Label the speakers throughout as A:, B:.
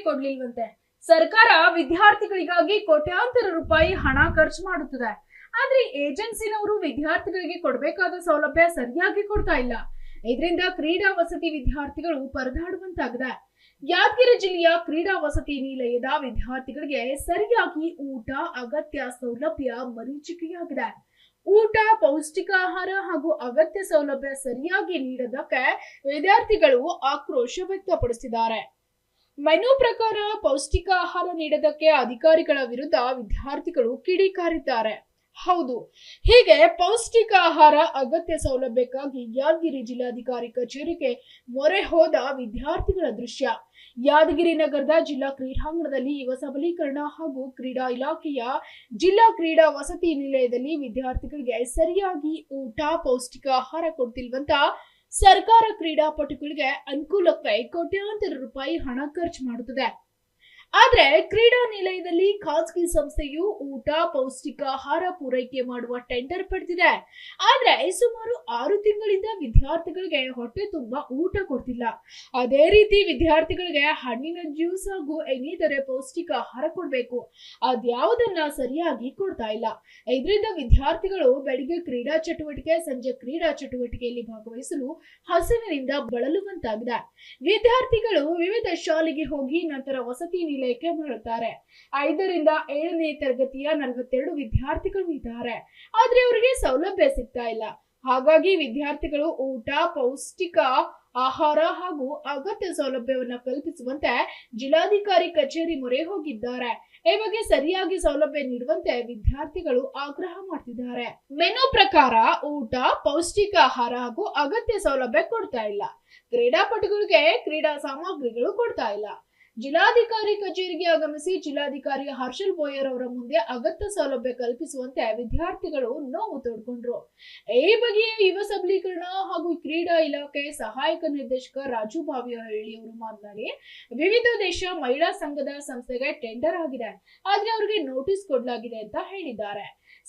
A: ಕೊಡ್ಲಿಲ್ವಂತೆ. ಸರ್ಕಾರ ವಿದ್ಯಾರ್ಥಿಗಳಿಗಾಗಿ ಕೋಟ್ಯಾಂತರ ರೂಪಾಯಿ ಹಣ ಖರ್ಚು ಮಾಡುತ್ತದೆ. ಆದ್ರೆ ಏಜೆನ್ಸಿನವರು ವಿದ್ಯಾರ್ಥಿಗಳಿಗೆ ಕೊಡಬೇಕಾದ ಸೌಲಭ್ಯ ಸರಿಯಾಗಿ ಕೊಡ್ತಾ ಇಲ್ಲ. ಇದರಿಂದ ಕ್ರೀಡಾ ವಸತಿ ವಿದ್ಯಾರ್ಥಿಗಳು ಪರದಾಡುವಂತಾಗಿದೆ. ಯಾದಗಿರಿ ಜಿಲ್ಲೆಯ ಕ್ರೀಡಾ ವಸತಿ ನಿಲಯದ ವಿದ್ಯಾರ್ಥಿಗಳಿಗೆ ಸರಿಯಾಗಿ ಊಟ, ಅಗತ್ಯ ಸೌಲಭ್ಯ ಮರೀಚಿಕೆಯಾಗಿದೆ. ಊಟ, ಪೌಷ್ಟಿಕ ಆಹಾರ ಹಾಗೂ ಅಗತ್ಯ ಸೌಲಭ್ಯ ಸರಿಯಾಗಿ ನೀಡದಕ್ಕೆ ವಿದ್ಯಾರ್ಥಿಗಳು ಆಕ್ರೋಶ ವ್ಯಕ್ತಪಡಿಸಿದ್ದಾರೆ. ಮೆನು ಪ್ರಕಾರ ಪೌಷ್ಟಿಕ ಆಹಾರ ನೀಡದಕ್ಕೆ ಅಧಿಕಾರಿಗಳ ವಿರುದ್ಧ ವಿದ್ಯಾರ್ಥಿಗಳು ಕಿಡಿಕಾರಿದ್ದಾರೆ. ಹೌದು, ಹೀಗೆ ಪೌಷ್ಟಿಕ ಆಹಾರ, ಅಗತ್ಯ ಸೌಲಭ್ಯಕ್ಕಾಗಿ ಯಾದಗಿರಿ ಜಿಲ್ಲಾಧಿಕಾರಿ ಕಚೇರಿಗೆ ಮೊರೆ ಹೋದ ವಿದ್ಯಾರ್ಥಿಗಳ ದೃಶ್ಯ. ಯಾದಗಿರಿ ನಗರದ ಜಿಲ್ಲಾ ಕ್ರೀಡಾಂಗಣದಲ್ಲಿ ಯುವ ಸಬಲೀಕರಣ ಹಾಗೂ ಕ್ರೀಡಾ ಇಲಾಖೆಯ ಜಿಲ್ಲಾ ಕ್ರೀಡಾ ವಸತಿ ನಿಲಯದಲ್ಲಿ ವಿದ್ಯಾರ್ಥಿಗಳಿಗೆ ಸರಿಯಾಗಿ ಊಟ, ಪೌಷ್ಟಿಕ ಆಹಾರ ಕೊಡ್ತಿಲ್ವಂತ ಸರ್ಕಾರ ಕ್ರೀಡಾಪಟುಗಳಿಗೆ ಅನುಕೂಲಕ್ಕೆ ಕೋಟ್ಯಾಂತರ ರೂಪಾಯಿ ಹಣ ಖರ್ಚು ಮಾಡುತ್ತದೆ. ಆದ್ರೆ ಕ್ರೀಡಾ ನಿಲಯದಲ್ಲಿ ಖಾಸಗಿ ಸಂಸ್ಥೆಯು ಊಟ, ಪೌಷ್ಟಿಕ ಆಹಾರ ಪೂರೈಕೆ ಮಾಡುವ ಟೆಂಡರ್ ಪಡೆದಿದೆ. ಆದ್ರೆ ಸುಮಾರು 6 ತಿಂಗಳಿಂದ ವಿದ್ಯಾರ್ಥಿಗಳಿಗೆ ಹೊಟ್ಟೆ ತುಂಬಾ ಊಟ ಕೊಡ್ತಿಲ್ಲ. ಅದೇ ರೀತಿ ವಿದ್ಯಾರ್ಥಿಗಳಿಗೆ ಹಣ್ಣಿನ ಜ್ಯೂಸ್ ಹಾಗೂ ಇನ್ನಿತರೆ ಪೌಷ್ಟಿಕ ಆಹಾರ ಕೊಡ್ಬೇಕು. ಅದ್ಯಾವುದನ್ನ ಸರಿಯಾಗಿ ಕೊಡ್ತಾ ಇಲ್ಲ. ಇದರಿಂದ ವಿದ್ಯಾರ್ಥಿಗಳು ಬೆಳಿಗ್ಗೆ ಕ್ರೀಡಾ ಚಟುವಟಿಕೆ, ಸಂಜೆ ಕ್ರೀಡಾ ಚಟುವಟಿಕೆಯಲ್ಲಿ ಭಾಗವಹಿಸಲು ಹಸಿವಿನಿಂದ ಬಳಲುವಂತಾಗಿದೆ. ವಿದ್ಯಾರ್ಥಿಗಳು ವಿವಿಧ ಶಾಲೆಗೆ ಹೋಗಿ ನಂತರ ವಸತಿ ನಿಲಯಕ್ಕೆ ಮರಳುತ್ತಾರೆ. 5ರಿಂದ 7ನೇ ತರಗತಿಯ 42 ವಿದ್ಯಾರ್ಥಿಗಳು ಇದ್ದಾರೆ. ಆದ್ರೆ ಅವರಿಗೆ ಸೌಲಭ್ಯ ಸಿಗ್ತಾ ಇಲ್ಲ. ಹಾಗಾಗಿ ವಿದ್ಯಾರ್ಥಿಗಳು ಊಟ, ಪೌಷ್ಟಿಕ ಆಹಾರ ಹಾಗೂ ಅಗತ್ಯ ಸೌಲಭ್ಯವನ್ನ ಕಲ್ಪಿಸುವಂತೆ ಜಿಲ್ಲಾಧಿಕಾರಿ ಕಚೇರಿ ಮೊರೆ ಹೋಗಿದ್ದಾರೆ. ಈ ಬಗ್ಗೆ ಸರಿಯಾಗಿ ಸೌಲಭ್ಯ ನೀಡುವಂತೆ ವಿದ್ಯಾರ್ಥಿಗಳು ಆಗ್ರಹ ಮಾಡ್ತಿದ್ದಾರೆ. ಮೆನು ಪ್ರಕಾರ ಊಟ, ಪೌಷ್ಟಿಕ ಆಹಾರ ಹಾಗೂ ಅಗತ್ಯ ಸೌಲಭ್ಯ ಕೊಡ್ತಾ ಇಲ್ಲ. ಕ್ರೀಡಾಪಟುಗಳಿಗೆ ಕ್ರೀಡಾ ಸಾಮಗ್ರಿಗಳು ಕೊಡ್ತಾ ಇಲ್ಲ. ಜಿಲ್ಲಾಧಿಕಾರಿ ಕಚೇರಿಗೆ ಆಗಮಿಸಿ ಜಿಲ್ಲಾಧಿಕಾರಿ ಹರ್ಷಲ್ ಬೋಯರ್ ಅವರ ಮುಂದೆ ಅಗತ್ಯ ಸೌಲಭ್ಯ ಕಲ್ಪಿಸುವಂತೆ ವಿದ್ಯಾರ್ಥಿಗಳು ನೋವು ತೋಡ್ಕೊಂಡ್ರು. ಈ ಬಗ್ಗೆ ಯುವ ಸಬಲೀಕರಣ ಹಾಗೂ ಕ್ರೀಡಾ ಇಲಾಖೆ ಸಹಾಯಕ ನಿರ್ದೇಶಕ ರಾಜು ಬಾವಿಹಳ್ಳಿ ಅವರು ಮಾತನಾಡಿ, ವಿವಿಧ ದೇಶ ಮಹಿಳಾ ಸಂಘದ ಸಂಸ್ಥೆಗೆ ಟೆಂಡರ್ ಆಗಿದೆ, ಆದ್ರೆ ಅವರಿಗೆ ನೋಟಿಸ್ ಕೊಡಲಾಗಿದೆ ಅಂತ ಹೇಳಿದ್ದಾರೆ.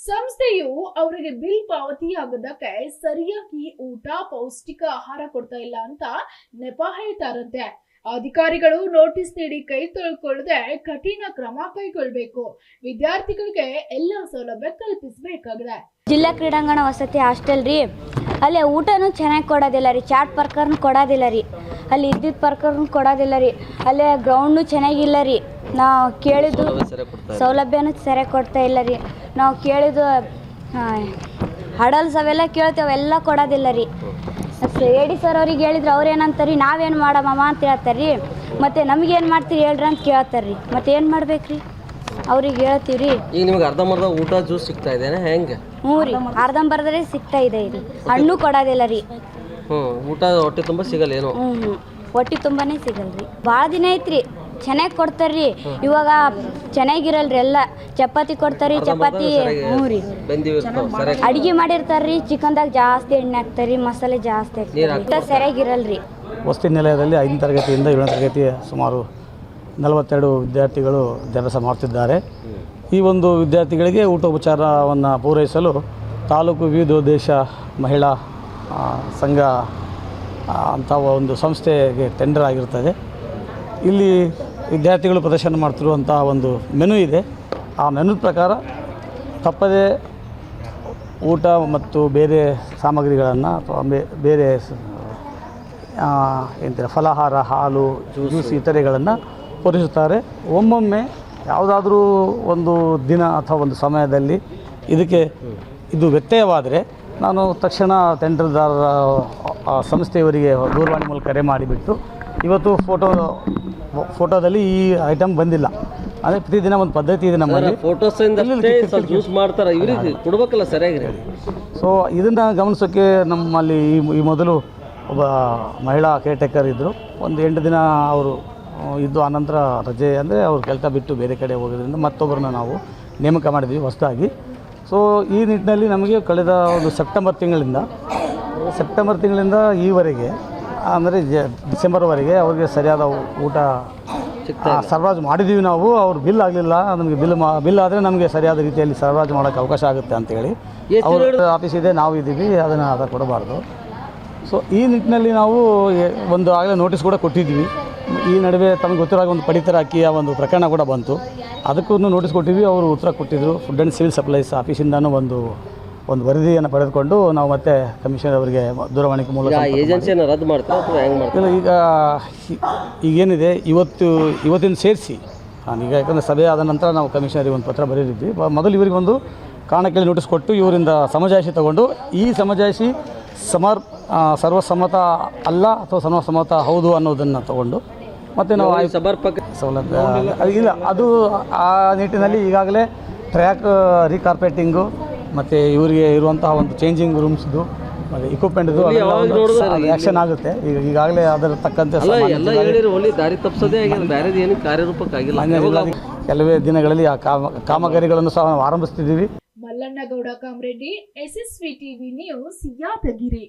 A: ಸಂಸ್ಥೆಯು ಅವರಿಗೆ ಬಿಲ್ ಪಾವತಿಯಾಗದಕ್ಕೆ ಸರಿಯಾಗಿ ಊಟ, ಪೌಷ್ಟಿಕ ಆಹಾರ ಕೊಡ್ತಾ ಇಲ್ಲ ಅಂತ ನೆಪ ಹೇಳ್ತಾರಂತೆ. ಅಧಿಕಾರಿಗಳು ನೋಟಿಸ್ ನೀಡಿ ಕೈ ತೊಳ್ಕೊಳ್ಳದೆ ಕಠಿಣ ಕ್ರಮ ಕೈಗೊಳ್ಳಬೇಕು. ವಿದ್ಯಾರ್ಥಿಗಳಿಗೆ ಎಲ್ಲ ಸೌಲಭ್ಯ ಕಲ್ಪಿಸಬೇಕಾಗಿದೆ.
B: ಜಿಲ್ಲಾ ಕ್ರೀಡಾಂಗಣ ವಸತಿ ಹಾಸ್ಟೆಲ್ ರೀ, ಅಲ್ಲಿ ಊಟನೂ ಚೆನ್ನಾಗಿ ಕೊಡೋದಿಲ್ಲ ರೀ, ಚಾಟ್ ಪ್ರಕಾರನೂ ಕೊಡೋದಿಲ್ಲ ರೀ, ಅಲ್ಲಿ ಇದ್ದಿದ್ದ ಪ್ರಕಾರನೂ ಕೊಡೋದಿಲ್ಲ ರೀ, ಅಲ್ಲೇ ಗ್ರೌಂಡ್ನು ಚೆನ್ನಾಗಿಲ್ಲ ರೀ, ನಾವು ಕೇಳಿದ್ದು ಸೌಲಭ್ಯನೂ ಸರಿಯಾಗಿ ಕೊಡ್ತಾ ಇಲ್ಲ ರೀ, ನಾವು ಕೇಳಿದ್ದು ಹಡಲ್ಸ್ ಅವೆಲ್ಲ ಕೇಳ್ತೇವೆ, ಅವೆಲ್ಲ ಕೊಡೋದಿಲ್ಲ ರೀ. ಎಡಿ ಸರ್ ಅವ್ರಿಗೆ ಹೇಳಿದ್ರೆ ಅವ್ರು ಏನಂತಾರೆ ರೀ, ನಾವೇನು ಮಾಡಮ್ಮ ಅಂತ ಹೇಳ್ತಾರೆ ರೀ, ಮತ್ತು ನಮಗೇನು ಮಾಡ್ತೀರಿ ಹೇಳ್ರಿ ಅಂತ ಕೇಳ್ತಾರೆ ರೀ, ಮತ್ತು ಏನು ಮಾಡ್ಬೇಕು ರೀ ಅವ್ರಿಗೆ ಹೇಳ್ತೀವಿ ರೀ.
C: ಈಗ ನಿಮ್ಗೆ ಅರ್ಧಂಬರ್ಧ ಊಟ ಜ್ಯೂಸ್ ಸಿಗ್ತಾ ಇದೆಯಾ ಹೆಂಗೆ?
B: ಹ್ಞೂ ರೀ, ಅರ್ಧಂಬರ್ಧರೇ ಸಿಗ್ತಾ ಇದೆ ರೀ, ಹಣ್ಣು ಕೊಡೋದಿಲ್ಲ ರೀ.
C: ಊಟ ಹೊಟ್ಟೆ ತುಂಬ ಸಿಗಲ್ಲ ಏನು?
B: ಹೊಟ್ಟೆ ತುಂಬಾನೇ ಸಿಗಲ್ಲ ರೀ. ಭಾಳ ದಿನ ಐತ್ರಿ, ಚೆನ್ನಾಗಿ ಕೊಡ್ತಾರ್ರಿ. ಇವಾಗ ಚೆನ್ನಾಗಿರಲ್ರಿ, ಎಲ್ಲ ಚಪಾತಿ ಕೊಡ್ತಾರ್ರಿ, ಚಪಾತಿ. ಹ್ಞೂ ರೀ, ಅಡುಗೆ ಮಾಡಿರ್ತಾರ್ರಿ, ಚಿಕನ್ದಾಗ ಜಾಸ್ತಿ ಎಣ್ಣೆ ಹಾಕ್ತಾರ್ರಿ, ಮಸಾಲೆ ಜಾಸ್ತಿ ಹಾಕ್ತಾರೆ, ಸರಿಯಾಗಿರಲ್ರಿ.
D: ವಸತಿ ನಿಲಯದಲ್ಲಿ 5ನೇ ತರಗತಿಯಿಂದ 7ನೇ ತರಗತಿಯ ಸುಮಾರು 42 ವಿದ್ಯಾರ್ಥಿಗಳು ವಿದ್ಯಾಭ್ಯಾಸ ಮಾಡ್ತಿದ್ದಾರೆ. ಈ ಒಂದು ವಿದ್ಯಾರ್ಥಿಗಳಿಗೆ ಊಟೋಪಚಾರವನ್ನು ಪೂರೈಸಲು ತಾಲೂಕು ವಿವಿಧ ದೇಶ ಮಹಿಳಾ ಸಂಘ ಅಂತ ಒಂದು ಸಂಸ್ಥೆಗೆ ಟೆಂಡರ್ ಆಗಿರ್ತದೆ. ಇಲ್ಲಿ ವಿದ್ಯಾರ್ಥಿಗಳು ಪ್ರದರ್ಶನ ಮಾಡ್ತಿರುವಂಥ ಒಂದು ಮೆನು ಇದೆ. ಆ ಮೆನು ಪ್ರಕಾರ ತಪ್ಪದೇ ಊಟ ಮತ್ತು ಬೇರೆ ಸಾಮಗ್ರಿಗಳನ್ನು ಅಥವಾ ಬೇರೆ ಏನಂತಾರೆ ಫಲಾಹಾರ, ಹಾಲು, ಜ್ಯೂಸ್ ಇತರೆಗಳನ್ನು ಪೂರೈಸುತ್ತಾರೆ. ಒಮ್ಮೊಮ್ಮೆ ಯಾವುದಾದ್ರೂ ಒಂದು ದಿನ ಅಥವಾ ಒಂದು ಸಮಯದಲ್ಲಿ ಇದು ವ್ಯತ್ಯಯವಾದರೆ ನಾನು ತಕ್ಷಣ ಟೆಂಡರ್ದಾರರ ಸಂಸ್ಥೆಯವರಿಗೆ ದೂರವಾಣಿ ಮೂಲಕ ಕರೆ ಮಾಡಿಬಿಟ್ಟು ಇವತ್ತು ಫೋಟೋದಲ್ಲಿ ಈ ಐಟಮ್ ಬಂದಿಲ್ಲ, ಅಂದರೆ ಪ್ರತಿದಿನ ಒಂದು ಪದ್ಧತಿ ಇದೆ ನಮ್ಮಲ್ಲಿ.
C: ಯೂಸ್ ಮಾಡ್ತಾರೆ, ಇವರಿಗೆ ಕೊಡಬೇಕಲ್ಲ ಸರಿಯಾಗಿ.
D: ಸೊ ಇದನ್ನು ಗಮನಿಸೋಕ್ಕೆ ನಮ್ಮಲ್ಲಿ ಈ ಮೊದಲು ಒಬ್ಬ ಮಹಿಳಾ ಕೇರ್ಟೇಕರ್ ಇದ್ದರು. ಒಂದು 8 ದಿನ ಅವರು ಇದ್ದು ಆನಂತರ ರಜೆ ಅಂದರೆ ಅವ್ರು ಕೆಲಸ ಬಿಟ್ಟು ಬೇರೆ ಕಡೆ ಹೋಗೋದ್ರಿಂದ ಮತ್ತೊಬ್ಬರನ್ನ ನಾವು ನೇಮಕ ಮಾಡಿದ್ವಿ ಹೊಸದಾಗಿ. ಸೊ ಈ ನಿಟ್ಟಿನಲ್ಲಿ ನಮಗೆ ಕಳೆದ ಒಂದು ಸೆಪ್ಟೆಂಬರ್ ತಿಂಗಳಿಂದ ಈವರೆಗೆ, ಅಂದರೆ ಡಿಸೆಂಬರ್ವರೆಗೆ ಅವ್ರಿಗೆ ಸರಿಯಾದ ಊಟ ಸರಬರಾಜು ಮಾಡಿದ್ದೀವಿ ನಾವು. ಅವ್ರು ಬಿಲ್ ಆಗಲಿಲ್ಲ, ನಮಗೆ ಬಿಲ್ ಆದರೆ ನಮಗೆ ಸರಿಯಾದ ರೀತಿಯಲ್ಲಿ ಸರಬರಾಜು ಮಾಡೋಕ್ಕೆ ಅವಕಾಶ ಆಗುತ್ತೆ ಅಂತೇಳಿ ಅವ್ರ ಆಫೀಸ್ ಇದೆ, ನಾವು ಇದ್ದೀವಿ, ಅದನ್ನು ಕೊಡಬಾರ್ದು. ಸೊ ಈ ನಿಟ್ಟಿನಲ್ಲಿ ನಾವು ಆಗಲೇ ನೋಟಿಸ್ ಕೂಡ ಕೊಟ್ಟಿದ್ವಿ. ಈ ನಡುವೆ ತಮಗೆ ಗೊತ್ತಿರೋ ಒಂದು ಪಡಿತರ ಅಕ್ಕಿಯ ಒಂದು ಪ್ರಕರಣ ಕೂಡ ಬಂತು. ಅದಕ್ಕೂ ನೋಟಿಸ್ ಕೊಟ್ಟಿದ್ವಿ, ಅವರು ಉತ್ತರ ಕೊಟ್ಟಿದ್ದರು. ಫುಡ್ ಆ್ಯಂಡ್ ಸಿವಿಲ್ ಸಪ್ಲೈಸ್ ಆಫೀಸಿಂದನೂ ಒಂದು ವರದಿಯನ್ನು ಪಡೆದುಕೊಂಡು ನಾವು ಮತ್ತೆ ಕಮಿಷನರ್ ಅವರಿಗೆ ದೂರವಾಣಿ ಮೂಲಕ
C: ಏಜೆನ್ಸಿಯನ್ನು ರದ್ದು ಮಾಡ್ತಾರೆ ಅಥವಾ ಹೆಂಗೆ ಮಾಡ್ತಾರೆ?
D: ಈಗೇನಿದೆ ಇವತ್ತಿನ ಸೇರಿಸಿ ನಾನೀಗ ಯಾಕಂದರೆ ಸಭೆ ಆದ ನಂತರ ನಾವು ಕಮಿಷನರಿಗೆ ಒಂದು ಪತ್ರ ಬರೆದಿದ್ವಿ. ಮೊದಲು ಇವರಿಗೆ ಒಂದು ಕಾರಣ ಕೇಳಿ ನೋಟಿಸ್ ಕೊಟ್ಟು ಇವರಿಂದ ಸಮಜಾಯಿಷಿ ತಗೊಂಡು ಈ ಸಮಜಾಯಿಷಿ ಸರ್ವಸಮ್ಮತ ಅಲ್ಲ ಅಥವಾ ಸರ್ವಸಮ್ಮತ ಹೌದು ಅನ್ನೋದನ್ನು ತಗೊಂಡು ಮತ್ತು ನಾವು
C: ಸಮರ್ಪಕ
D: ಸೌಲಭ್ಯ ಇಲ್ಲ, ಅದು ಆ ನಿಟ್ಟಿನಲ್ಲಿ ಈಗಾಗಲೇ ಟ್ರ್ಯಾಕ್ ರೀಕಾರ್ಪೆಟಿಂಗು ಮತ್ತು ಇವರಿಗೆ ಇರುವಂತಹ ಒಂದು ಚೇಂಜಿಂಗ್ ರೂಮ್ಸ್ದು ಮತ್ತು ಇಕ್ವಿಪ್ಮೆಂಟ್ದು ಆ್ಯಕ್ಷನ್ ಆಗುತ್ತೆ. ಈಗಾಗಲೇ ಅದರ ತಕ್ಕಂತೆ
C: ಎಲ್ಲ ಹೇಳಿರಿ, ಒಳ್ಳೆ ದಾರಿ ತಪ್ಪಿಸೋದೇ ಆಗಿದೆ, ಬೇರೆದು ಏನು ಕಾರ್ಯರೂಪಕ್ಕಾಗಿಲ್ಲ.
D: ಕೆಲವೇ ದಿನಗಳಲ್ಲಿ ಆ ಕಾಮಗಾರಿಗಳನ್ನು ಸಹ ನಾವು ಆರಂಭಿಸ್ತಿದ್ದೀವಿ.
A: Mallannagouda Kamareddy, SSV TV news, Yadgir.